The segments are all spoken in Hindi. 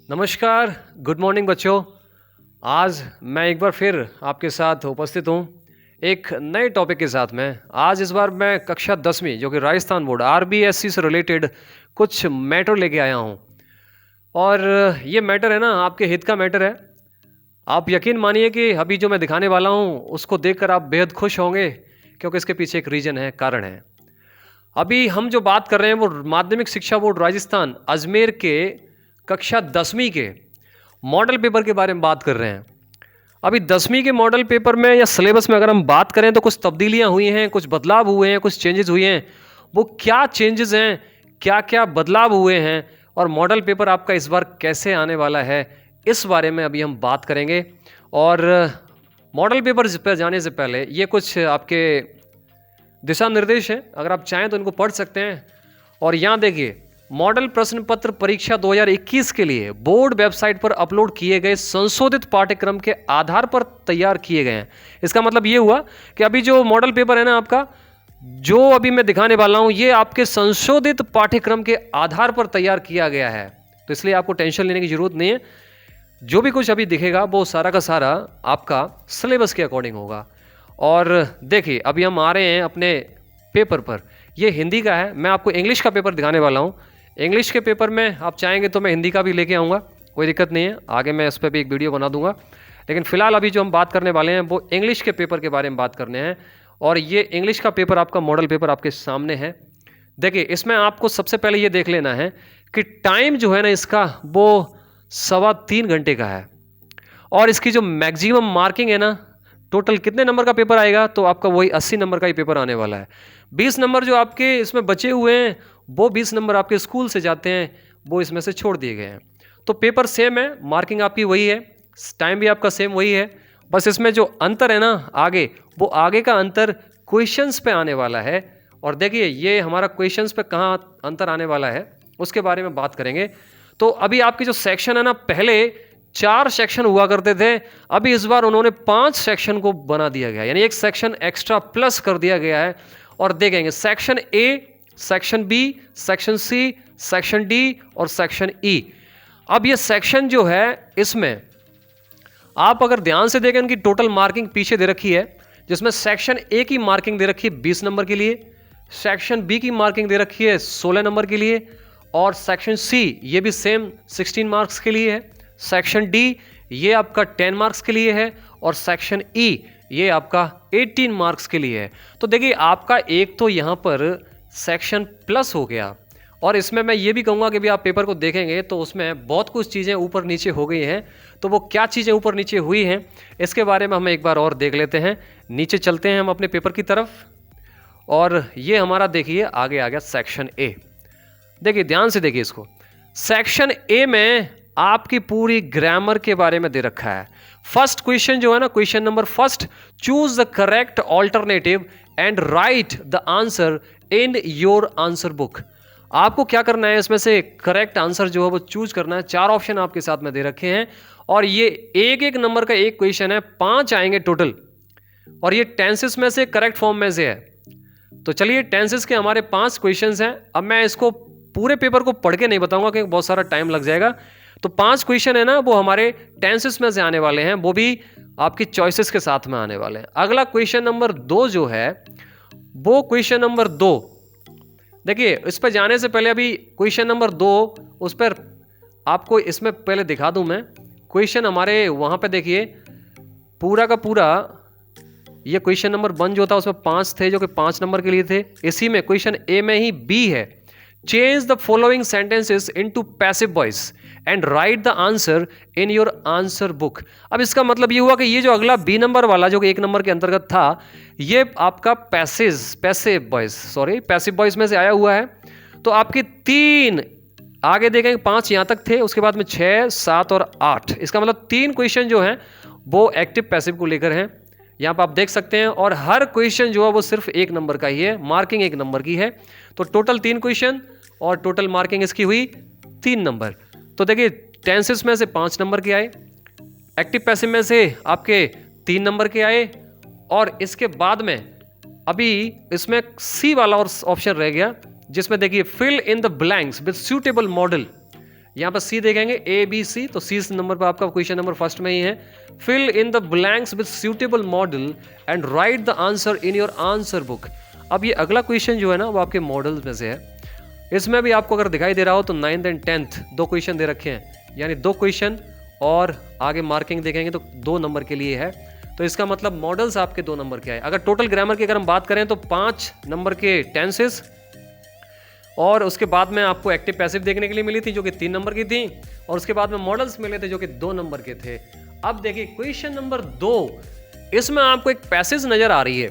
नमस्कार, गुड मॉर्निंग बच्चों। आज मैं एक बार फिर आपके साथ उपस्थित हूँ एक नए टॉपिक के साथ में। आज इस बार मैं कक्षा 10वीं जो कि राजस्थान बोर्ड आरबीएससी से रिलेटेड कुछ मैटर लेके आया हूँ। और ये मैटर है ना, आपके हित का मैटर है। आप यकीन मानिए कि अभी जो मैं दिखाने वाला हूँ उसको देखकर आप बेहद खुश होंगे, क्योंकि इसके पीछे एक रीज़न है, कारण है। अभी हम जो बात कर रहे हैं वो माध्यमिक शिक्षा बोर्ड राजस्थान अजमेर के कक्षा 10वीं के मॉडल पेपर के बारे में बात कर रहे हैं। अभी 10वीं के मॉडल पेपर में या सिलेबस में अगर हम बात करें तो कुछ तब्दीलियां हुई हैं, कुछ बदलाव हुए हैं, कुछ चेंजेस हुए हैं। वो क्या चेंजेस हैं, क्या क्या बदलाव हुए हैं और मॉडल पेपर आपका इस बार कैसे आने वाला है, इस बारे में अभी हम बात करेंगे। और मॉडल पेपर पर जाने से पहले ये कुछ आपके दिशा निर्देश हैं, अगर आप चाहें तो इनको पढ़ सकते हैं। और यहाँ देखिए, मॉडल प्रश्न पत्र परीक्षा 2021 के लिए बोर्ड वेबसाइट पर अपलोड किए गए संशोधित पाठ्यक्रम के आधार पर तैयार किए गए हैं। इसका मतलब ये हुआ कि अभी जो मॉडल पेपर है ना आपका, जो अभी मैं दिखाने वाला हूं, ये आपके संशोधित पाठ्यक्रम के आधार पर तैयार किया गया है। तो इसलिए आपको टेंशन लेने की जरूरत नहीं है। जो भी कुछ अभी दिखेगा वो सारा का सारा आपका सिलेबस के अकॉर्डिंग होगा। और देखिए, अभी हम आ रहे हैं अपने पेपर पर। ये हिंदी का है, मैं आपको इंग्लिश का पेपर दिखाने वाला हूँ। इंग्लिश के पेपर में आप चाहेंगे तो मैं हिंदी का भी लेके आऊँगा, कोई दिक्कत नहीं है। आगे मैं इस पर भी एक वीडियो बना दूंगा, लेकिन फिलहाल अभी जो हम बात करने वाले हैं वो इंग्लिश के पेपर के बारे में बात करने हैं। और ये इंग्लिश का पेपर आपका मॉडल पेपर आपके सामने है। देखिए, इसमें आपको सबसे पहले ये देख लेना है कि टाइम जो है ना इसका, वो 3.25 घंटे का है। और इसकी जो मैक्सिमम मार्किंग है ना, टोटल कितने नंबर का पेपर आएगा, तो आपका वही 80 नंबर का ही पेपर आने वाला है। 20 नंबर जो आपके इसमें बचे हुए हैं, वो 20 नंबर आपके स्कूल से जाते हैं, वो इसमें से छोड़ दिए गए हैं। तो पेपर सेम है, मार्किंग आपकी वही है, टाइम भी आपका सेम वही है। बस इसमें जो अंतर है ना आगे, वो आगे का अंतर क्वेश्चंस पे आने वाला है। और देखिए, ये हमारा क्वेश्चंस पे कहाँ अंतर आने वाला है उसके बारे में बात करेंगे। तो अभी आपकी जो सेक्शन है ना, पहले 4 सेक्शन हुआ करते थे, अभी इस बार उन्होंने 5 सेक्शन को बना दिया गया, यानी एक सेक्शन एक्स्ट्रा प्लस कर दिया गया है। और देखेंगे section A, section B, section C, section D और सेक्शन ई। अब ये सेक्शन जो है, इसमें आप अगर ध्यान से देखें, इनकी टोटल मार्किंग पीछे दे रखी है, जिसमें सेक्शन ए की मार्किंग दे रखी है 20 नंबर के लिए, सेक्शन बी की मार्किंग दे रखी है 16 नंबर के लिए, और सेक्शन सी ये भी सेम 16 मार्क्स के लिए है, सेक्शन डी ये आपका 10 मार्क्स के लिए है, और सेक्शन ई ये आपका 18 मार्क्स के लिए है। तो देखिए, आपका एक तो यहाँ पर सेक्शन प्लस हो गया। और इसमें मैं ये भी कहूँगा कि भी आप पेपर को देखेंगे तो उसमें बहुत कुछ चीज़ें ऊपर नीचे हो गई हैं। तो वो क्या चीज़ें ऊपर नीचे हुई हैं, इसके बारे में हम एक बार और देख लेते हैं। नीचे चलते हैं हम अपने पेपर की तरफ। और ये हमारा देखिए आगे आ गया सेक्शन ए। देखिए, ध्यान से देखिए इसको। सेक्शन ए में आपकी पूरी ग्रामर के बारे में दे रखा है। फर्स्ट क्वेश्चन जो है ना, question number first, choose the correct alternative and write the answer in your answer book. आपको क्या करना है, इसमें से करेक्ट आंसर जो है वो चूज करना है। 4 ऑप्शन आपके साथ में दे रखे हैं, और ये एक एक नंबर का एक क्वेश्चन है, 5 आएंगे टोटल। और ये टेंसेस में से करेक्ट फॉर्म में से है। तो चलिए, टेंसेस के हमारे 5 क्वेश्चंस हैं। अब मैं इसको पूरे पेपर को पढ़ के नहीं बताऊंगा क्योंकि बहुत सारा टाइम लग जाएगा। तो 5 क्वेश्चन है ना, वो हमारे टेंसेस में से आने वाले हैं, वो भी आपकी चॉइसेस के साथ में आने वाले हैं। अगला क्वेश्चन नंबर 2 जो है, वो क्वेश्चन नंबर 2, देखिए इस पर जाने से पहले अभी क्वेश्चन नंबर 2, उस पर आपको इसमें पहले दिखा दूं मैं। क्वेश्चन हमारे वहां पे देखिए, पूरा का पूरा ये क्वेश्चन नंबर 1 जो था उसमें 5 थे, जो कि 5 नंबर के लिए थे। इसी में क्वेश्चन ए में ही बी है, change the following sentences into passive voice and write the answer in your answer book. अब इसका मतलब ये हुआ कि ये जो अगला बी नंबर वाला जो कि 1 नंबर के अंतर्गत था, ये आपका पैसिव वॉइस में से आया हुआ है। तो आपकी 3 आगे देखेंगे, 5 यहां तक थे, उसके बाद में 6, 7 और 8। इसका मतलब 3 क्वेश्चन जो हैं वो एक्टिव पैसिव को लेकर हैं, यहाँ पर आप देख सकते हैं। और हर क्वेश्चन जो है वो सिर्फ 1 नंबर का ही है, मार्किंग 1 नंबर की है। तो टोटल 3 क्वेश्चन और टोटल मार्किंग इसकी हुई 3 नंबर। तो देखिए, टेंसेस में से 5 नंबर के आए, एक्टिव पैसिव में से आपके 3 नंबर के आए, और इसके बाद में अभी इसमें सी वाला और ऑप्शन रह गया, जिसमें देखिए fill in the blanks with suitable modal यहाँ पर सी देखेंगे ABC, तो सी नंबर पर आपका क्वेश्चन नंबर फर्स्ट में ही है। Fill in the blanks with suitable modal and write the answer in your answer book. अब ये अगला क्वेश्चन जो है ना वो आपके मॉडल्स में से है। इसमें भी आपको अगर दिखाई दे रहा हो तो 9th एंड 10th 2 क्वेश्चन दे रखे हैं, यानी 2 क्वेश्चन और आगे मार्किंग देखेंगे तो 2 नंबर के लिए है। तो इसका मतलब मॉडल्स आपके 2 नंबर के आए। अगर टोटल ग्रामर की अगर हम बात करें तो 5 नंबर के टेंसेस, और उसके बाद में आपको एक्टिव पैसिव देखने के लिए मिली थी जो कि 3 नंबर की थी, और उसके बाद में मॉडल्स मिले थे जो कि 2 नंबर के थे। अब देखिए क्वेश्चन नंबर 2, इसमें आपको एक पैसेज नजर आ रही है।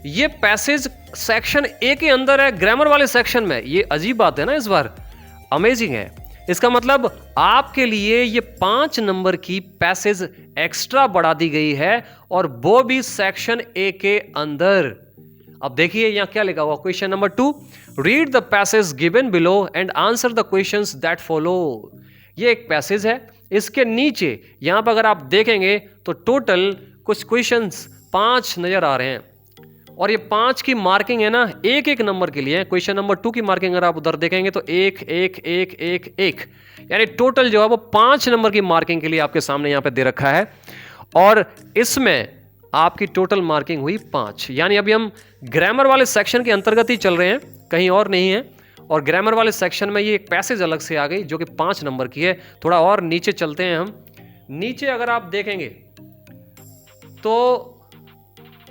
ये पैसेज सेक्शन ए के अंदर है, ग्रामर वाले सेक्शन में। ये अजीब बात है ना, इस बार अमेजिंग है। इसका मतलब आपके लिए ये 5 नंबर की पैसेज एक्स्ट्रा बढ़ा दी गई है, और वो भी सेक्शन ए के अंदर। अब देखिए यहां क्या लिखा हुआ, question number 2, read the passage given below and answer the questions that follow. ये एक पैसेज है, इसके नीचे यहां पर अगर आप देखेंगे तो टोटल कुछ क्वेश्चंस 5 नजर आ रहे हैं, और ये 5 की मार्किंग है ना एक एक नंबर के लिए। क्वेश्चन नंबर 2 की मार्किंग अगर आप उधर देखेंगे तो 1 1 1 1 1, यानी टोटल जो है वो 5 नंबर की मार्किंग के लिए आपके सामने यहां पे दे रखा है, और इसमें आपकी टोटल मार्किंग हुई 5। यानी अभी हम ग्रामर वाले सेक्शन के अंतर्गत ही चल रहे हैं, कहीं और नहीं है। और ग्रामर वाले सेक्शन में ये एक पैसेज अलग से आ गई जो कि 5 नंबर की है। थोड़ा और नीचे चलते हैं हम। नीचे अगर आप देखेंगे तो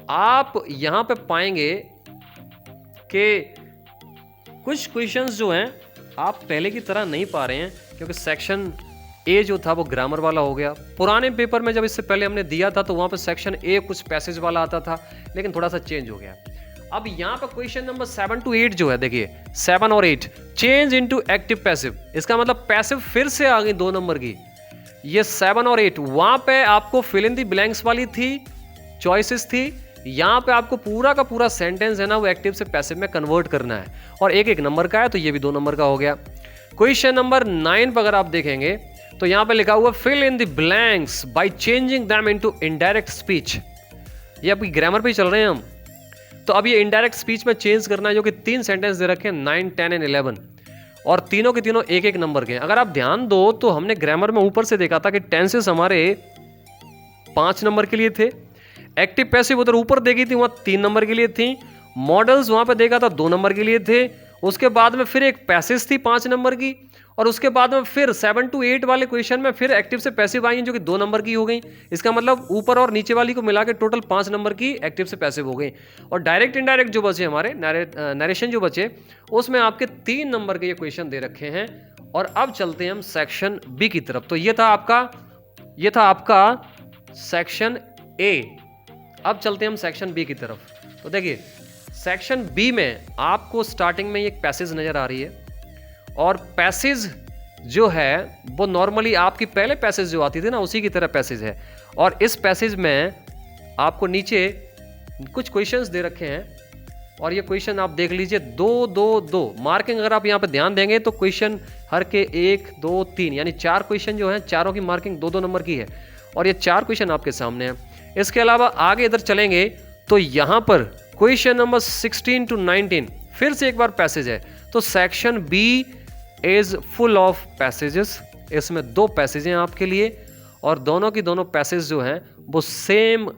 आप यहां पे पाएंगे कि कुछ क्वेश्चंस जो हैं आप पहले की तरह नहीं पा रहे हैं, क्योंकि सेक्शन ए जो था वो ग्रामर वाला हो गया। पुराने पेपर में जब इससे पहले हमने दिया था तो वहां पे सेक्शन ए कुछ पैसेज वाला आता था, लेकिन थोड़ा सा चेंज हो गया। अब यहां पर क्वेश्चन नंबर 7 to 8 जो है, देखिए 7 और 8 चेंज इनटू एक्टिव पैसिव। इसका मतलब पैसिव फिर से आ गई 2 नंबर की। ये 7 और 8 वहां पे आपको फिल इन द ब्लैंक्स वाली थी, चॉइसेस थी। यहां पे आपको पूरा का पूरा सेंटेंस है ना वो एक्टिव से पैसिव में कन्वर्ट करना है, और एक एक नंबर का है, तो ये भी 2 नंबर का हो गया। क्वेश्चन नंबर 9 पर अगर आप देखेंगे तो यहां पे लिखा हुआ fill in the blanks by changing them into indirect speech. ये अभी ग्रामर पे चल रहे हैं हम, तो अब ये इनडायरेक्ट स्पीच में चेंज करना है, जो कि 3 सेंटेंस दे रखे हैं 9 10 एंड 11, और तीनों के तीनों एक एक नंबर के हैं। अगर आप ध्यान दो तो हमने ग्रामर में ऊपर से देखा था कि टेंसेस हमारे 5 नंबर के लिए थे, एक्टिव पैसिव उधर ऊपर देखी थी वहां 3 नंबर के लिए थी, मॉडल्स वहां पे देखा था 2 नंबर के लिए थे, उसके बाद में फिर एक पैसेज थी 5 नंबर की, और उसके बाद में फिर 7 to 8 वाले क्वेश्चन में फिर एक्टिव से पैसिव आई जो कि 2 नंबर की हो गई। इसका मतलब ऊपर और नीचे वाली को मिला के टोटल 5 नंबर की एक्टिव से पैसिव हो गई। और डायरेक्ट इनडायरेक्ट जो बचे हमारे नरेशन जो बचे, उसमें आपके 3 नंबर के ये क्वेश्चन दे रखे हैं। और अब चलते हैं हम सेक्शन बी की तरफ। तो ये था आपका सेक्शन ए। अब चलते हैं हम सेक्शन बी की तरफ। तो देखिए सेक्शन बी में आपको स्टार्टिंग में एक पैसेज नजर आ रही है, और पैसेज जो है वो नॉर्मली आपकी पहले पैसेज जो आती थी ना उसी की तरह पैसेज है। और इस पैसेज में आपको नीचे कुछ क्वेश्चंस दे रखे हैं, और ये क्वेश्चन आप देख लीजिए 2 2 2 मार्किंग अगर आप यहाँ पे ध्यान देंगे तो क्वेश्चन हर के 1 2 3 यानी 4 क्वेश्चन जो हैं चारों की मार्किंग 2 2 नंबर की है, और ये 4 क्वेश्चन आपके सामने हैं। इसके अलावा आगे इधर चलेंगे तो यहाँ पर क्वेश्चन नंबर 16 to 19 फिर से एक बार पैसेज है। तो section B is full of passages. इसमें 2 पैसेज हैं आपके लिए, और दोनों की दोनों पैसेज जो हैं वो सेम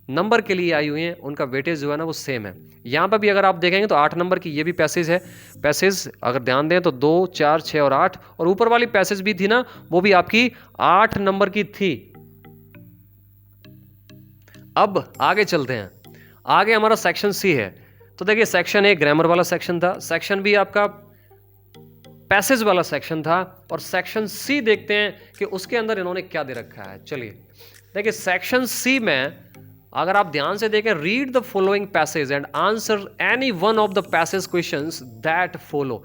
नंबर के लिए आई हुई हैं, उनका वेटेज जो है ना वो सेम है। यहाँ पर भी अगर आप देखेंगे तो 8 नंबर की ये भी पैसेज है। पैसेज अगर ध्यान दें तो 2 4 6 और 8, और ऊपर वाली पैसेज भी थी ना वो भी आपकी 8 नंबर की थी। अब आगे चलते हैं, आगे हमारा सेक्शन सी है। तो देखिए सेक्शन ए ग्रामर वाला सेक्शन था, सेक्शन बी आपका पैसेज वाला सेक्शन था, और सेक्शन सी देखते हैं कि उसके अंदर इन्होंने क्या दे रखा है। चलिए देखिए सेक्शन सी में अगर आप ध्यान से देखें, read the following passage and answer any one of the passage questions that follow.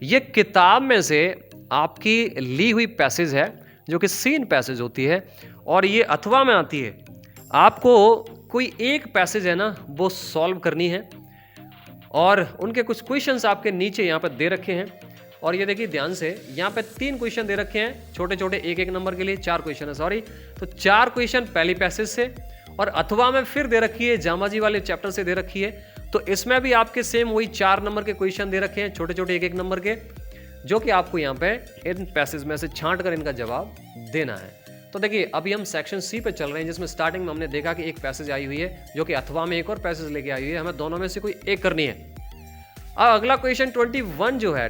ये किताब में से आपकी ली हुई पैसेज है जो कि सीन पैसेज होती है, और ये अथवा में आती है। आपको कोई एक पैसेज है ना वो सॉल्व करनी है, और उनके कुछ क्वेश्चंस आपके नीचे यहाँ पर दे रखे हैं। और ये देखिए ध्यान से, यहाँ पे 3 क्वेश्चन दे रखे हैं छोटे छोटे, एक एक नंबर के लिए 4 क्वेश्चन है, सॉरी। तो 4 क्वेश्चन पहली पैसेज से, और अथवा में फिर दे रखी है जामाजी वाले चैप्टर से दे रखी है। तो इसमें भी आपके सेम वही 4 नंबर के क्वेश्चन दे रखे हैं छोटे छोटे एक एक नंबर के, जो कि आपको यहाँ पे इन पैसेज में से छांट कर इनका जवाब देना है। तो देखिए अभी हम सेक्शन सी पे चल रहे हैं, जिसमें स्टार्टिंग में हमने देखा कि एक पैसेज आई हुई है जो कि अथवा में एक और पैसेज लेके आई हुई है, हमें दोनों में से कोई एक करनी है। अब अगला क्वेश्चन 21 जो है,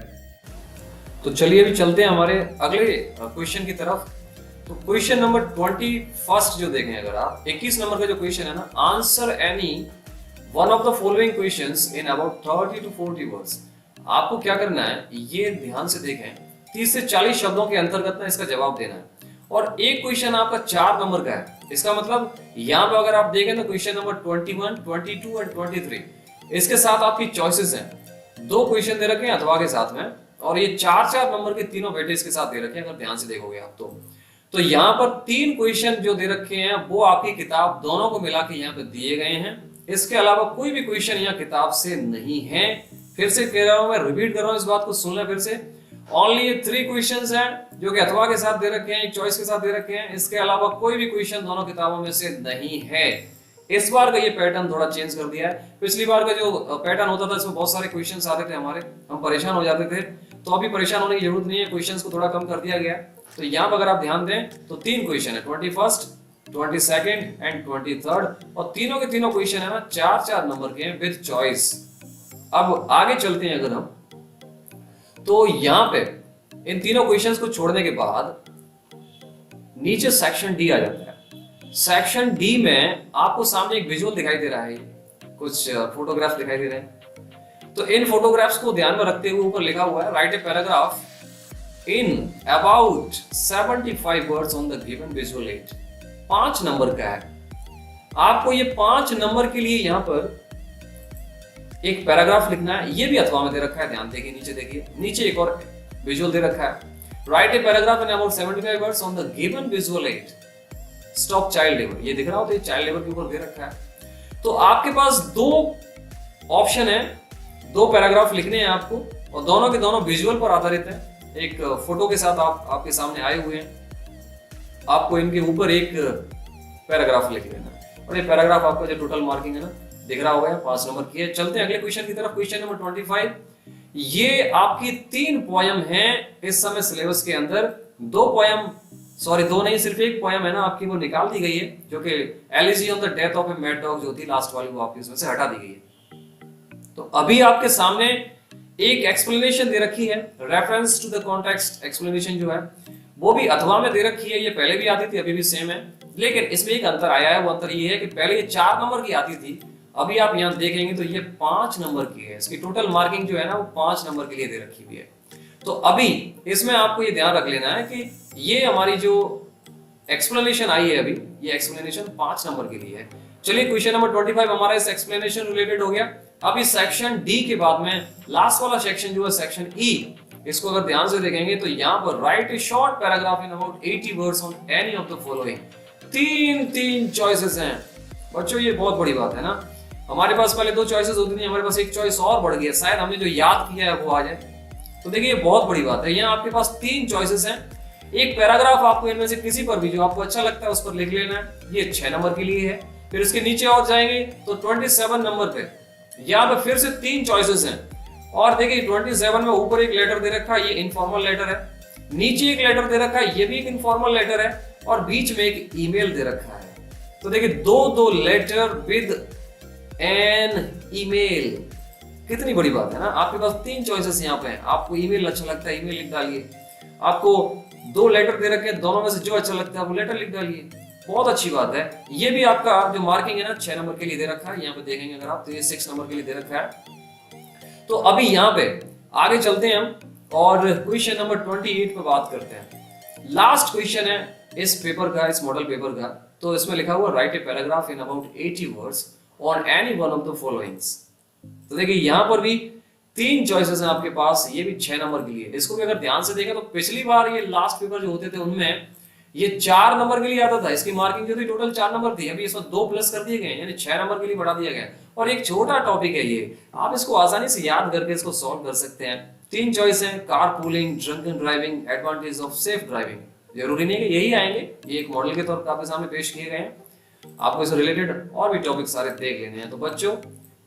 तो चलिए अभी चलते हैं हमारे अगले क्वेश्चन की तरफ। तो क्वेश्चन नंबर 21 जो देखें, अगर आप 21 नंबर का जो क्वेश्चन है ना, answer any one of the following questions in about 30 to 40 words. आपको क्या करना है, ये ध्यान से देखें, 30 से 40 शब्दों के अंतर्गत ना इसका जवाब देना है। और एक क्वेश्चन आपका 4 नंबर का है, इसका मतलब यहाँ पे अगर आप देखें तो क्वेश्चन नंबर 21, 22 एंड 23, इसके साथ आपकी चॉइसेस हैं। 2 क्वेश्चन दे रखे हैं अथवा के साथ में, और ये 4-4 नंबर के तीनों वेटेज के साथ दे रखे हैं, अगर ध्यान से देखोगे आप तो यहाँ पर 3 क्वेश्चन जो दे रखे हैं वो आपकी किताब दोनों को मिला के यहाँ पे दिए गए हैं। इसके अलावा कोई भी क्वेश्चन यहाँ किताब से नहीं है। फिर से कह रहा हूं, मैं रिपीट कर रहा हूं, इस बात को सुन लें फिर से। ओनली ये 3 क्वेश्चंस हैं जो कि अथवा के साथ दे रखे हैं, एक चॉइस के साथ दे रखे हैं। इसके अलावा कोई भी क्वेश्चन दोनों किताबों में से नहीं है। इस बार का ये पैटर्न थोड़ा चेंज कर दिया है। पिछली बार का जो पैटर्न होता था इसमें बहुत सारे क्वेश्चंस आते थे हमारे, हम परेशान हो जाते थे। तो अभी परेशान होने की जरूरत नहीं है, क्वेश्चंस को थोड़ा कम कर दिया गया है। तो यहाँ पर अगर आप ध्यान दें तो 3 क्वेश्चन है, 21, 22 एंड 23, और तीनों के तीनों क्वेश्चन है ना 4-4 नंबर के हैं विद चॉइस। अब आगे चलते हैं अगर हम, तो यहां पे इन तीनों क्वेश्चंस को छोड़ने के बाद नीचे सेक्शन डी आ जाता है। सेक्शन डी में आपको सामने एक विजुअल दिखाई दे रहा है, कुछ फोटोग्राफ्स दिखाई दे रहे हैं। तो इन फोटोग्राफ्स को ध्यान में रखते हुए ऊपर लिखा हुआ है, right a paragraph in about 75 words on the given visual add. 5 number का है। आपको ये 5 नंबर के लिए यहां पर एक पैराग्राफ लिखना है। ये भी अथवा में दे रखा है, ध्यान देखिए नीचे, देखिए नीचे एक और विजुअल दे रखा है, right a paragraph in about 75 words on the given visual add, stop child labour. ये दिख रहा हो तो ये चाइल्ड लेबर के ऊपर दे रखा है। तो आपके पास 2 ऑप्शन है, 2 पैराग्राफ लिखने हैं आपको, और दोनों के दोनों विजुअल पर आधारित है। एक फोटो के साथ आपके सामने आए हुए हैं। आपको इनके ऊपर एक पैराग्राफ लिख लेना है, और ये पैराग्राफ आपका जो टोटल मार्किंग है ना दिख रहा होगा, 5 नंबर की है। चलते हैं अगले क्वेश्चन की तरफ, क्वेश्चन नंबर 25। ये आपकी 3 पोयम हैं इस समय सिलेबस के अंदर। 2 पोयम, सॉरी 2 नहीं, सिर्फ एक पोयम है ना आपकी, वो निकाल दी गई है, जो कि elegy on the death of a mad dog जो थी लास्ट वाली, वो आपकी इसमें से हटा दी गई है। तो अभी आपके सामने एक एक्सप्लेनेशन दे रखी है, reference to the context explanation जो है वो भी अथवा में दे रखी है। ये पहले भी आती थी, अभी भी सेम है, लेकिन इसमें एक अंतर आया है। वो अंतर ये है कि पहले ये 4 नंबर की आती थी, अभी आप यहाँ देखेंगे तो ये 5 नंबर की है। इसकी टोटल मार्किंग जो है ना वो 5 नंबर के लिए दे रखी हुई है। तो अभी इसमें आपको ये ध्यान रख लेना है कि ये हमारी जो एक्सप्लेनेशन आई है अभी, ये एक्सप्लेनेशन 5 नंबर के लिए है। चलिए क्वेश्चन नंबर 25 हमारा इस एक्सप्लेनेशन रिलेटेड हो गया। अब इस सेक्शन डी के बाद में लास्ट वाला सेक्शन जो है सेक्शन ई, इसको अगर ध्यान से देखेंगे तो यहाँ पर right A short paragraph in about 80 words on any of the following. 3 choices हैं बच्चों, ये बहुत बड़ी बात है ना। हमारे पास पहले 2 चॉइसेस होती थी, हमारे पास एक चॉइस और बढ़ गया, शायद हमने जो याद किया है वो आ जाए। तो देखिए ये बहुत बड़ी बात है। यहाँ आपके पास 3 चॉइसेस हैं, एक पैराग्राफ आपको इनमें से किसी पर भी जो आपको अच्छा लगता है उस पर लिख लेना है। ये 6 नंबर के लिए है। फिर इसके नीचे और जाएंगे तो 27 नंबर पे यहाँ पे फिर से 3 चॉइसेस हैं। और देखिए 27 में ऊपर एक लेटर दे रखा है, ये इनफॉर्मल लेटर है। नीचे एक लेटर दे रखा है, ये भी एक इनफॉर्मल लेटर है, और बीच में एक ईमेल दे रखा है। तो देखिए 2 लेटर विद एन ईमेल, कितनी बड़ी बात है ना। आपके पास 3 चॉइसेस यहाँ पे हैं। आपको ईमेल अच्छा लगता है, ईमेल लिख डालिए। आपको 2 लेटर दे रखे हैं, दोनों में से जो अच्छा लगता है वो लेटर लिख डालिए। बहुत अच्छी बात है। ये भी आपका जो मार्किंग है ना 6 नंबर के लिए दे रखा है। यहाँ पे देखेंगे अगर आप तो ये 6 नंबर के लिए दे रखा है। तो अभी यहाँ पे आगे चलते हैं हम और क्वेश्चन नंबर 28 पे बात करते हैं। लास्ट क्वेश्चन है इस पेपर का, इस मॉडल पेपर का। तो इसमें लिखा हुआ right a paragraph in about 80 words on any one of the followings. तो देखिए यहाँ पर भी 3 चॉइसेस हैं आपके पास, ये भी 6 नंबर के लिए। इसको भी अगर ध्यान से देखें तो पिछली बार ये लास्ट पेपर जो होते थे उनमें ये 4 नंबर के लिए आता था। इसकी मार्किंग जो थी टोटल 4 नंबर थी, अभी इसमें 2 प्लस कर दिए गए, यानी 6 नंबर के लिए बढ़ा दिया गया। और एक छोटा टॉपिक है ये, आप इसको आसानी से याद करके इसको सॉल्व कर सकते हैं। 3 चॉइस हैं, car pooling, drunken driving, advantage of safe driving. जरूरी नहीं है कि यही आएंगे, ये एक मॉडल के तौर पर आपके सामने पेश किए गए हैं। आपको इससे रिलेटेड और भी टॉपिक सारे देख लेने हैं। तो बच्चों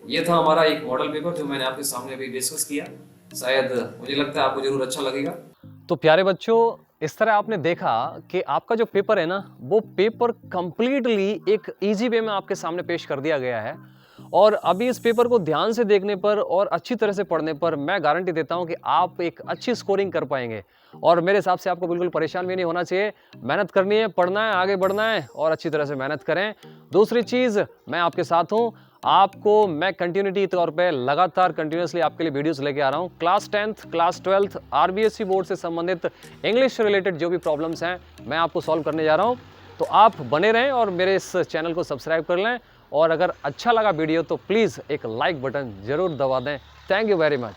ये था हमारा एक मॉडल पेपर जो मैंने आपके सामने अभी डिस्कस किया। शायद मुझे लगता है आपको जरूर अच्छा लगेगा। तो प्यारे बच्चों, इस तरह आपने देखा कि आपका जो पेपर है ना, वो पेपर कंप्लीटली एक इजी वे में आपके सामने पेश कर दिया गया है। और अभी इस पेपर को ध्यान से देखने पर और अच्छी तरह से पढ़ने पर मैं गारंटी देता हूं कि आप एक अच्छी स्कोरिंग कर पाएंगे। और मेरे हिसाब से आपको बिल्कुल परेशान भी नहीं होना चाहिए। मेहनत करनी है, पढ़ना है, आगे बढ़ना है और अच्छी तरह से मेहनत करें। दूसरी चीज़, मैं आपके साथ हूं। आपको मैं कंटिन्यूटी तौर पे लगातार कंटिन्यूसली आपके लिए वीडियोस लेके आ रहा हूं। Class 10th, class 12th, RBSC board से संबंधित इंग्लिश रिलेटेड जो भी प्रॉब्लम्स हैं, मैं आपको सॉल्व करने जा रहा हूं। तो आप बने रहें और मेरे इस चैनल को सब्सक्राइब कर लें। और अगर अच्छा लगा वीडियो तो प्लीज़ एक लाइक बटन जरूर दबा दें। Thank you very much.